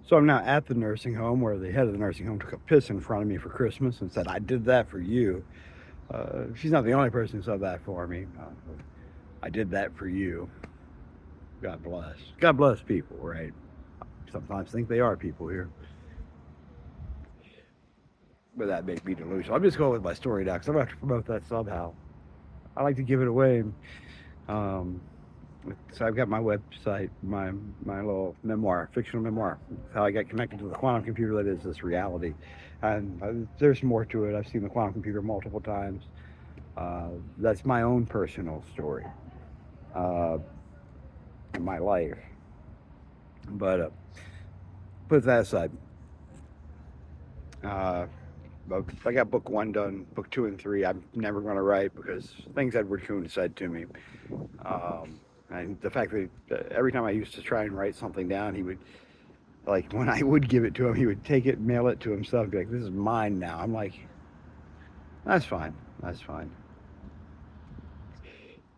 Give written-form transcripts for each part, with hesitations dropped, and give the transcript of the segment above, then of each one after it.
So I'm now at the nursing home where the head of the nursing home took a piss in front of me for Christmas and said, "I did that for you." She's not the only person who said that for me. I did that for you. God bless. God bless people, right? Sometimes think they are people here, but that makes me delusional. I'm just going with my story now because I'm going to have to promote that somehow. I like to give it away. Um, so I've got my website, my little memoir, fictional memoir, how I got connected to the quantum computer that is this reality. And there's more to it. I've seen the quantum computer multiple times. That's my own personal story uh, in my life. But put that aside. Uh, I got book one done. Book two and three, I'm never going to write because things Edward Coon said to me. And the fact that every time I used to try and write something down, he would, like, when I would give it to him, he would take it, mail it to himself, be like, "This is mine now." I'm like, "That's fine. That's fine.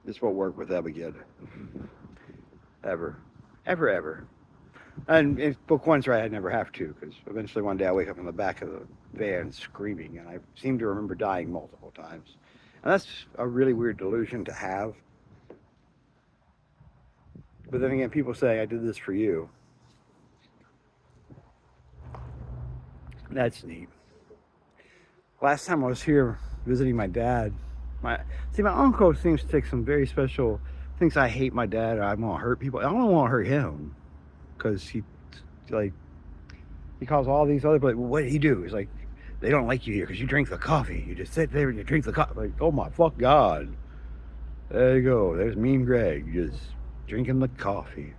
This won't work with them again. Ever. Ever, ever." And if book one's right, I'd never have to, because eventually one day I wake up in the back of the van screaming, and I seem to remember dying multiple times. And that's a really weird delusion to have. But then again, people say, "I did this for you." That's neat. Last time I was here visiting my dad, my my uncle seems to take some very special things. I hate my dad, or I won't hurt people. I don't want to hurt him because like he calls all these other people. Like, "What did he do?" He's like, "They don't like you here because you drink the coffee. You just sit there and you drink the coffee." Like, oh my fuck God! There you go. There's Mean Greg just drinking the coffee.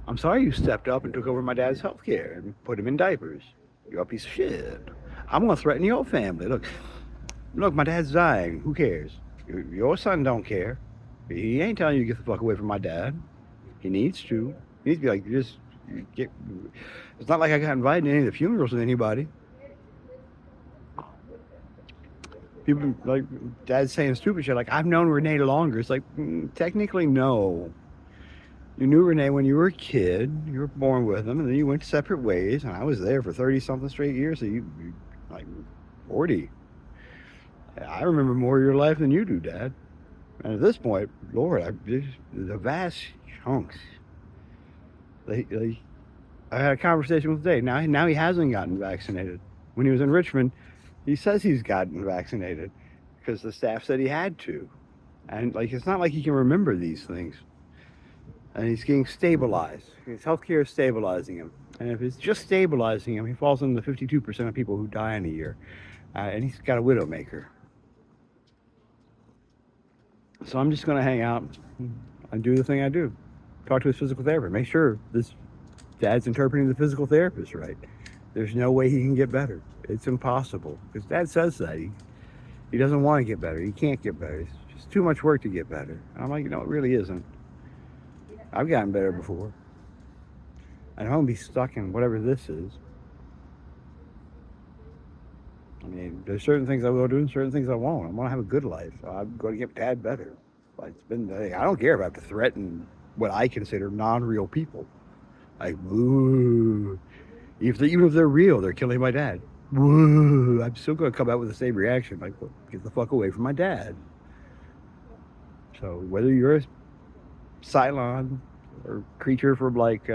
I'm sorry you stepped up and took over my dad's health care and put him in diapers. You're a piece of shit. I'm gonna threaten your family. Look, my dad's dying. Who cares? Your son don't care. He ain't telling you to get the fuck away from my dad. He needs to. He needs to be like, just get. It's not like I got invited to any of the funerals with anybody. People like dad's saying stupid shit like, "I've known Renee longer." It's like, technically no. You knew Renee when you were a kid. You were born with him, and then you went separate ways. And I was there for 30 something straight years. So you like 40. I remember more of your life than you do, Dad. And at this point, Lord, the vast chunks. They, I had a conversation with Dave. Now he hasn't gotten vaccinated. When he was in Richmond, he says he's gotten vaccinated because the staff said he had to. And like it's not like he can remember these things. And he's getting stabilized. His healthcare is stabilizing him. And if it's just stabilizing him, he falls into the 52% of people who die in a year. And he's got a widowmaker. So I'm just going to hang out and do the thing I do. Talk to his physical therapist. Make sure this dad's interpreting the physical therapist right. There's no way he can get better. It's impossible. Because dad says that. He doesn't want to get better. He can't get better. It's just too much work to get better. And I'm like, it really isn't. I've gotten better before. And I'm going to be stuck in whatever this is. I mean, there's certain things I will do and certain things I won't. I'm going to have a good life. So I'm going to get dad better. But I don't care about to threaten what I consider non-real people. Like, ooh, even if they're real, they're killing my dad. Woo, I'm still going to come out with the same reaction. Like, well, get the fuck away from my dad. So whether you're a Cylon or creature from like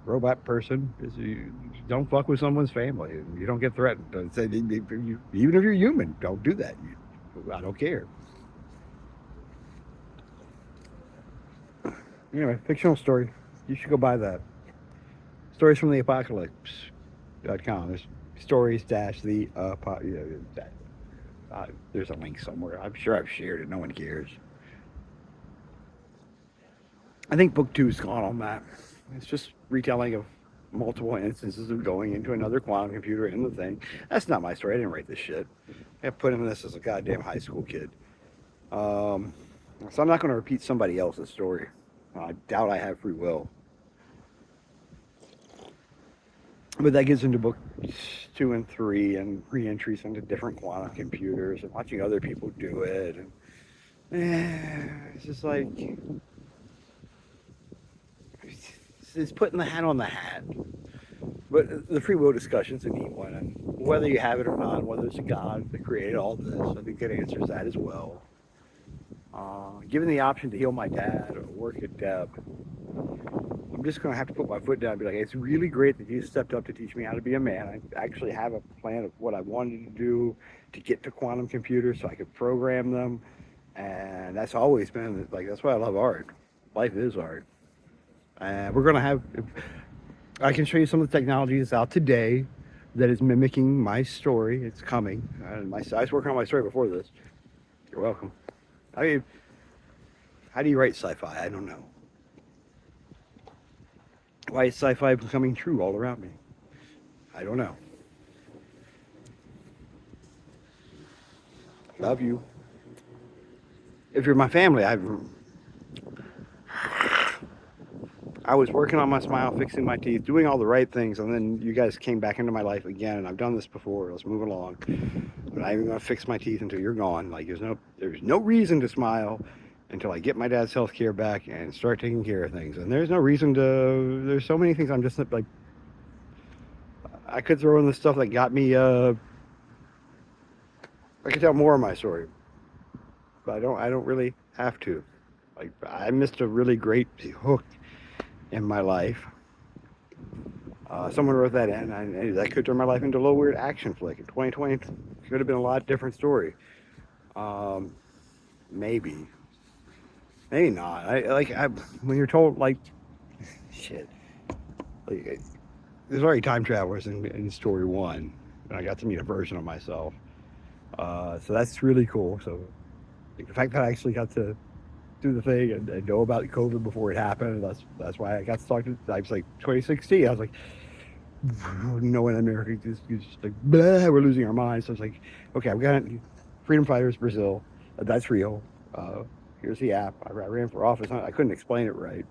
robot person, you don't fuck with someone's family. You don't get threatened. Even if you're human, don't do that. I don't care. Anyway, fictional story. You should go buy that. Stories from the Apocalypse.com. There's stories dash the there's a link somewhere. I'm sure I've shared it. No one cares. I think book two is gone on that. It's just retelling of multiple instances of going into another quantum computer in the thing. That's not my story. I didn't write this shit. I put in this as a goddamn high school kid. So I'm not going to repeat somebody else's story. I doubt I have free will. But that gets into book two and three and re-entries into different quantum computers and watching other people do it. And it's just like, it's putting the hat on the hat. But the free will discussion's a neat one, and whether you have it or not, whether it's a God that created all this, I think it answers that as well. Given the option to heal my dad or work at Deb, I'm just going to have to put my foot down and be like, it's really great that you stepped up to teach me how to be a man. I actually have a plan of what I wanted to do to get to quantum computers so I could program them. And that's always been, like, that's why I love art. Life is art. And we're going to have, I can show you some of the technology that's out today that is mimicking my story. It's coming. And I was working on my story before this. You're welcome. I mean, how do you write sci-fi? I don't know. Why is sci-fi becoming true all around me? I don't know. Love you. If you're my family, I was working on my smile, fixing my teeth, doing all the right things, and then you guys came back into my life again, and I've done this before. Let's move along. I'm not even going to fix my teeth until you're gone. Like, there's no reason to smile until I get my dad's health care back and start taking care of things. And there's no reason to, there's so many things I'm just like, I could throw in the stuff that got me, I could tell more of my story, but I don't really have to. Like, I missed a really great hook in my life. Someone wrote that in, and that could turn my life into a little weird action flick. In 2020, could have been a lot different story. Maybe not. When you're told, like, shit, like, there's already time travelers in story one, and I got to meet a version of myself. So that's really cool. So, like, the fact that I actually got to do the thing and know about COVID before it happened, that's why I got to talk to. I was like 2016. I was like, in America just like, blah, we're losing our minds. So I was like, okay, I've got Freedom Fighters Brazil. That's real. Here's the app. I ran for office. I couldn't explain it right.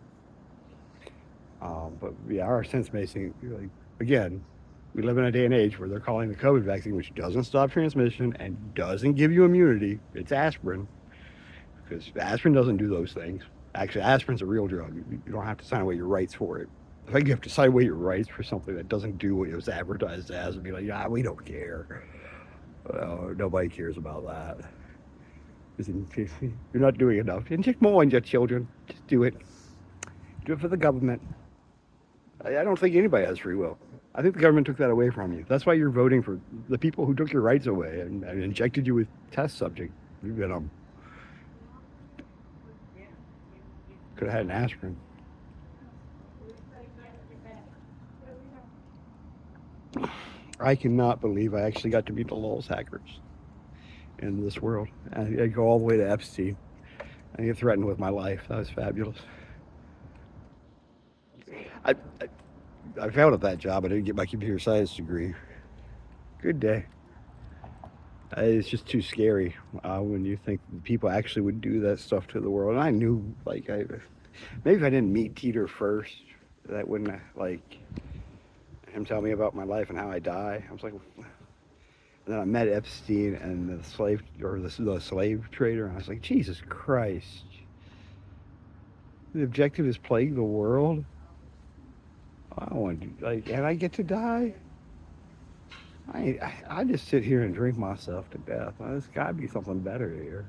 But yeah, our sense making, like, again, we live in a day and age where they're calling the COVID vaccine, which doesn't stop transmission and doesn't give you immunity. It's aspirin, because aspirin doesn't do those things. Actually, aspirin's a real drug. You don't have to sign away your rights for it. I think you have to sign away your rights for something that doesn't do what it was advertised as and be like, yeah, we don't care. Nobody cares about that. You're not doing enough. Inject more on your children. Just do it. Do it for the government. I don't think anybody has free will. I think the government took that away from you. That's why you're voting for the people who took your rights away and injected you with test subject venom. Could have had an aspirin. I cannot believe I actually got to meet the Lulz hackers in this world. I go all the way to Epstein. I get threatened with my life. That was fabulous. I failed at that job. I didn't get my computer science degree. Good day. It's just too scary when you think people actually would do that stuff to the world. And I knew, like, maybe if I didn't meet Teeter first, that wouldn't, like, him tell me about my life and how I die. I was like, and then I met Epstein and the slave trader, and I was like, Jesus Christ. The objective is plague the world? I want to, like, and I get to die? I just sit here and drink myself to death. There's got to be something better here.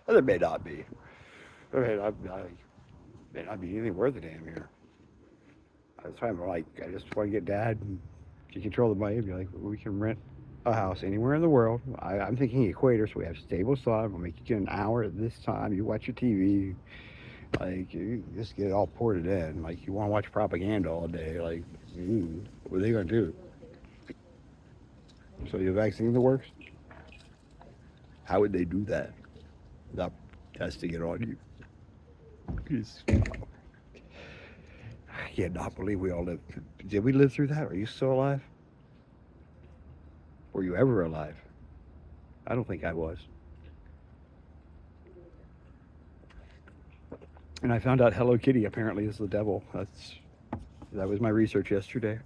There may not be. There may not be anything worth a damn here. That's why I'm like, I just want to get Dad and get control of the money and be like, we can rent a house anywhere in the world. I'm thinking equator, so we have stable sun. We'll make you get an hour at this time. You watch your TV. Like, you just get it all ported in. Like, you want to watch propaganda all day. Like, what are they going to do? So you vaccine the works? How would they do that without testing it on you? I cannot believe we all lived. Did we live through that? Are you still alive? Were you ever alive? I don't think I was. And I found out Hello Kitty apparently is the devil. That was my research yesterday.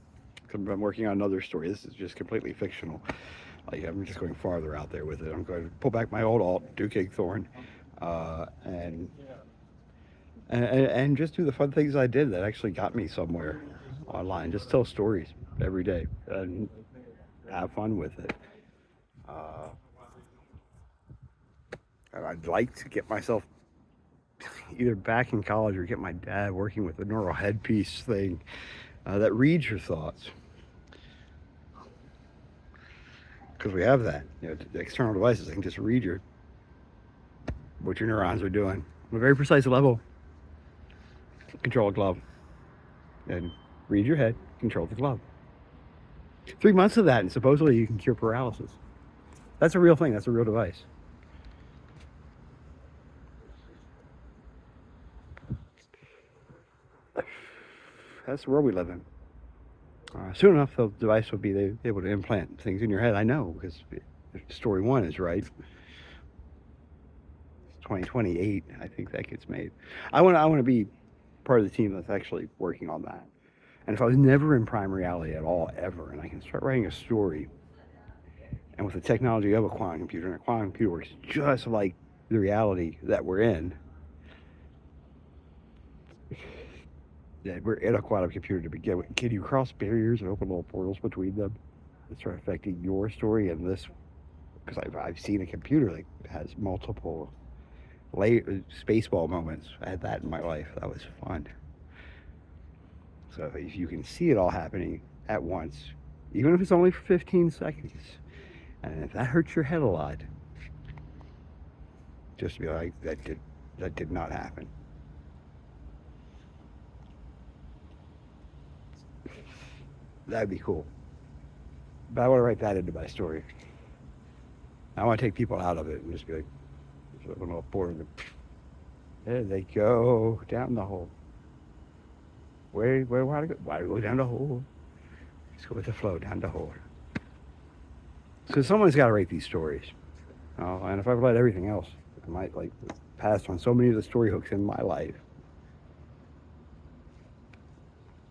I'm working on another story. This is just completely fictional. Like, I'm just going farther out there with it. I'm going to pull back my old alt, Duke Igthorn. And and just do the fun things I did that actually got me somewhere online. Just tell stories every day and have fun with it. Uh, and I'd like to get myself either back in college or get my dad working with a neural headpiece thing that reads your thoughts. Because we have that, the external devices that can just read what your neurons are doing on a very precise level. Control a glove and read your head, control the glove. 3 months of that, and supposedly you can cure paralysis. That's a real thing. That's a real device. That's the world we live in. Soon enough, the device will be able to implant things in your head. I know, because story one is right. 2028, I think that gets made. I want to be part of the team that's actually working on that. And if I was never in prime reality at all, ever, and I can start writing a story, and with the technology of a quantum computer, and a quantum computer works just like the reality that we're in, that we're in a quantum computer to begin with. Can you cross barriers and open little portals between them and start affecting your story and this? Because I've seen a computer that has multiple spaceball moments. I had that in my life. That was fun. So if you can see it all happening at once, even if it's only for 15 seconds, and if that hurts your head a lot, just be like, that did not happen. That'd be cool. But I want to write that into my story. I want to take people out of it and just be like, a little board. There they go down the hole. Where why to go? Why to go down the hole? Just go with the flow down the hole. So someone's got to write these stories. And if I've read everything else, I might passed on so many of the story hooks in my life.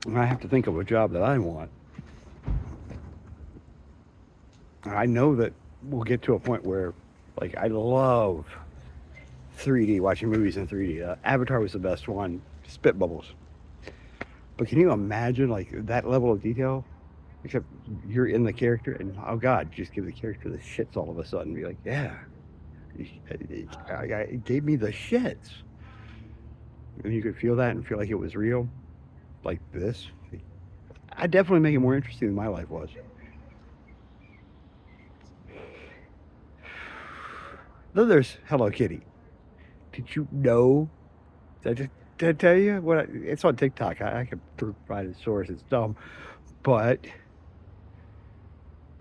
And I have to think of a job that I want. And I know that we'll get to a point where, I love 3D, watching movies in 3D. Avatar was the best one, spit bubbles. But can you imagine, that level of detail? Except you're in the character, and oh God, just give the character the shits all of a sudden. Be like, yeah, it gave me the shits. And you could feel that and feel like it was real, like this. I'd definitely make it more interesting than my life was. Then there's Hello Kitty. Did you know? Did I tell you? It's on TikTok. I can provide a source. It's dumb. But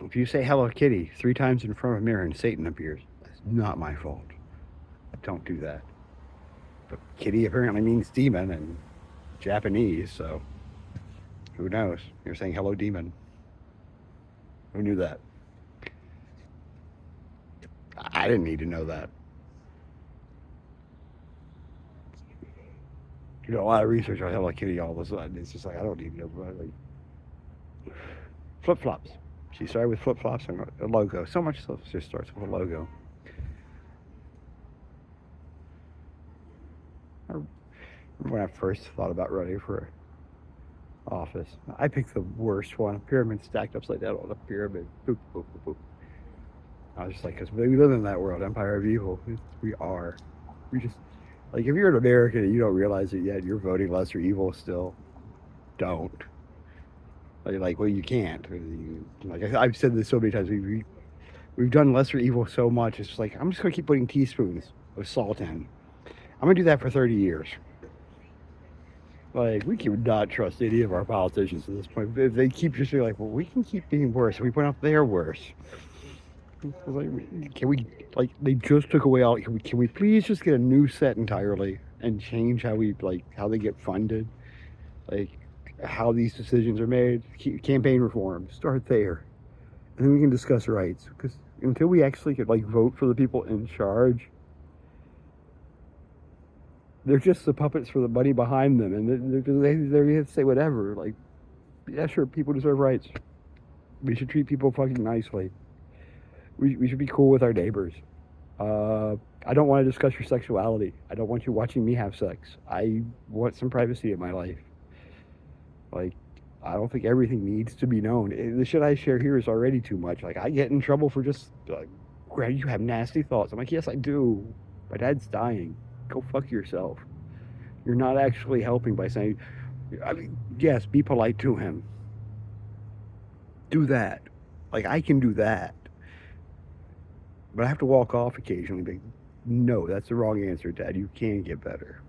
if you say Hello Kitty 3 times in front of a mirror and Satan appears, that's not my fault. Don't do that. But kitty apparently means demon in Japanese, so who knows? You're saying hello demon. Who knew that? I didn't need to know that. A lot of research on Hello Kitty all of a sudden. It's just I don't need to know. Flip-flops. She started with flip-flops and a logo. So much stuff just starts with a logo. I remember when I first thought about running for office, I picked the worst one, a pyramid stacked upside down on a pyramid. Boop, boop, boop, boop. I was just because we live in that world, empire of evil. We are. We just, if you're an American and you don't realize it yet, you're voting lesser evil still. Don't. Well, you can't. I've said this so many times. We've done lesser evil so much. It's just I'm just going to keep putting teaspoons of salt in. I'm going to do that for 30 years. We cannot trust any of our politicians at this point. They keep just being well, we can keep being worse. We point out they're worse. Can we, they just took away all, can we please just get a new set entirely and change how how they get funded? How these decisions are made, campaign reform, start there. And then we can discuss rights. Because until we actually could vote for the people in charge, they're just the puppets for the money behind them. And they have to say whatever. Yeah, sure, people deserve rights. We should treat people fucking nicely. We should be cool with our neighbors. I don't want to discuss your sexuality. I don't want you watching me have sex. I want some privacy in my life. Like, I don't think everything needs to be known. The shit I share here is already too much. Like, I get in trouble for just, like, Greg, you have nasty thoughts. I'm like, yes, I do. My dad's dying. Go fuck yourself. You're not actually helping by saying, I mean, yes, be polite to him. Do that. Like, I can do that. But I have to walk off occasionally. But no, that's the wrong answer, Dad. You can get better.